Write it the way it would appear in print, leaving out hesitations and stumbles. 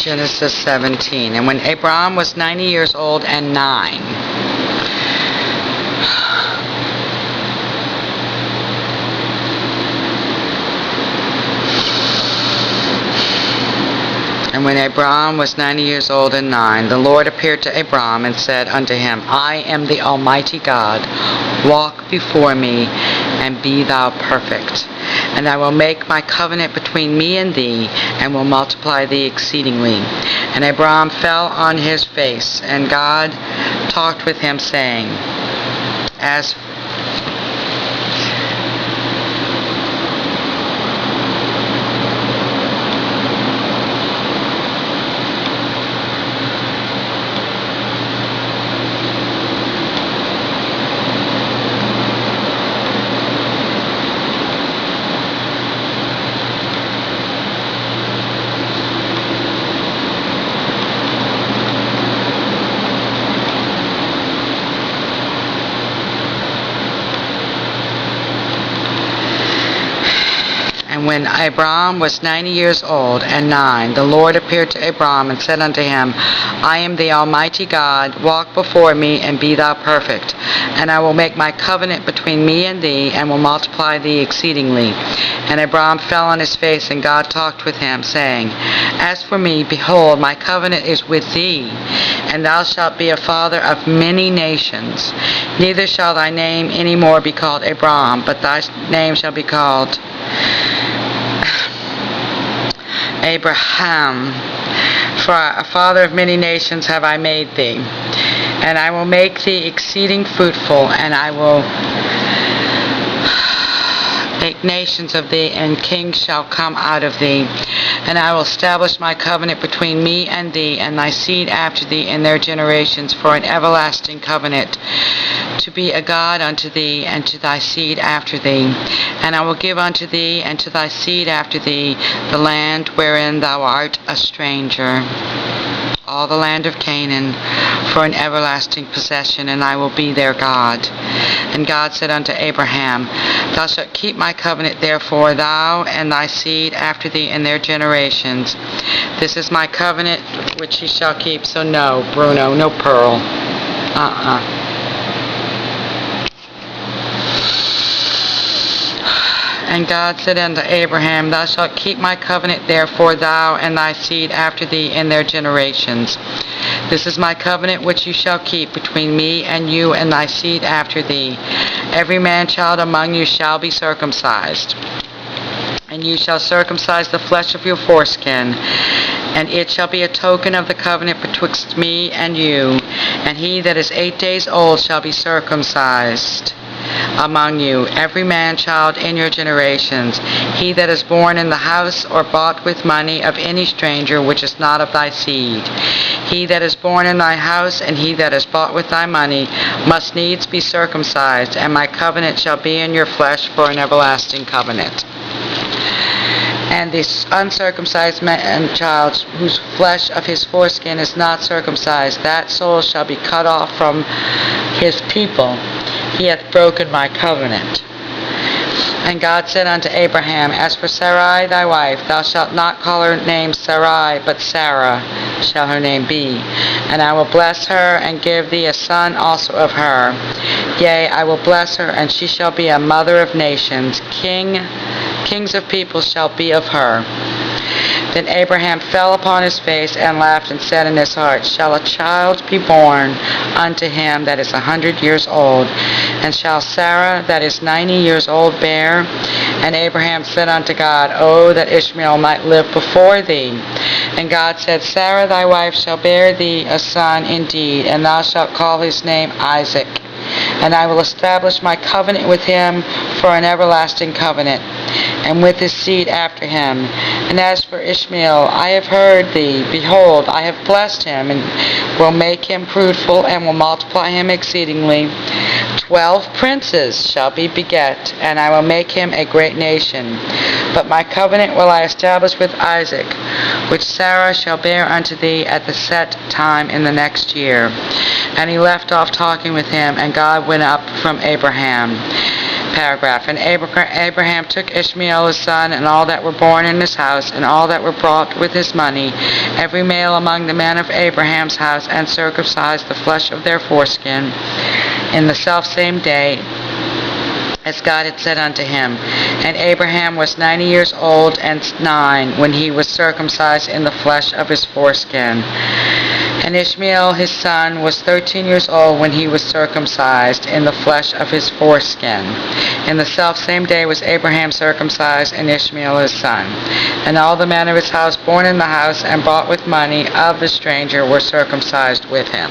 Genesis 17. And when Abram was 90 years old and 9. And when Abram was 90 years old and 9, the Lord appeared to Abram and said unto him, I am the Almighty God. Walk before me, and be thou perfect. And I will make my covenant between me and thee, and will multiply thee exceedingly. And Abram fell on his face, and God talked with him, saying, And when Abram was 90 years old and 9, the Lord appeared to Abram and said unto him, I am the Almighty God. Walk before me, and be thou perfect. And I will make my covenant between me and thee, and will multiply thee exceedingly. And Abram fell on his face, and God talked with him, saying, As for me, behold, my covenant is with thee, and thou shalt be a father of many nations. Neither shall thy name any more be called Abram, but thy name shall be called Abraham, for a father of many nations have I made thee. And I will make thee exceeding fruitful, and I will make nations of thee, and kings shall come out of thee. And I will establish my covenant between me and thee, and thy seed after thee in their generations, for an everlasting covenant, to be a God unto thee, and to thy seed after thee. And I will give unto thee, and to thy seed after thee, the land wherein thou art a stranger, all the land of Canaan, for an everlasting possession, and I will be their God. And God said unto Abraham, Thou shalt keep my covenant, therefore, thou and thy seed after thee in their generations. This is my covenant which he shall keep. So no, Bruno, no pearl. And God said unto Abraham, Thou shalt keep my covenant, therefore, thou and thy seed after thee in their generations. This is my covenant which you shall keep between me and you and thy seed after thee. Every man-child among you shall be circumcised. And you shall circumcise the flesh of your foreskin, and it shall be a token of the covenant betwixt me and you. And he that is 8 days old shall be circumcised among you, every man-child in your generations, he that is born in the house or bought with money of any stranger which is not of thy seed. He that is born in thy house and he that is bought with thy money must needs be circumcised, and my covenant shall be in your flesh for an everlasting covenant. And the uncircumcised man-child whose flesh of his foreskin is not circumcised, that soul shall be cut off from his people. He hath broken my covenant. And God said unto Abraham, As for Sarai thy wife, thou shalt not call her name Sarai, but Sarah shall her name be. And I will bless her, and give thee a son also of her. Yea, I will bless her, and she shall be a mother of nations. Kings of people shall be of her. Then Abraham fell upon his face and laughed, and said in his heart, Shall a child be born unto him that is 100 years old? And shall Sarah that is 90 years old bear? And Abraham said unto God, O that Ishmael might live before thee. And God said, Sarah thy wife shall bear thee a son indeed, and thou shalt call his name Isaac. And I will establish my covenant with him for an everlasting covenant, and with his seed after him. And as for Ishmael, I have heard thee. Behold, I have blessed him, and will make him fruitful, and will multiply him exceedingly. 12 princes shall be beget, and I will make him a great nation. But my covenant will I establish with Isaac, which Sarah shall bear unto thee at the set time in the next year. And he left off talking with him, and God went up from Abraham. paragraph. And Abraham took Ishmael his son, and all that were born in his house, and all that were bought with his money, every male among the men of Abraham's house, and circumcised the flesh of their foreskin in the selfsame day, as God had said unto him. And Abraham was 90 years old and 9 when he was circumcised in the flesh of his foreskin. And Ishmael his son was 13 years old when he was circumcised in the flesh of his foreskin. In the selfsame day was Abraham circumcised, and Ishmael his son. And all the men of his house born in the house and bought with money of the stranger were circumcised with him.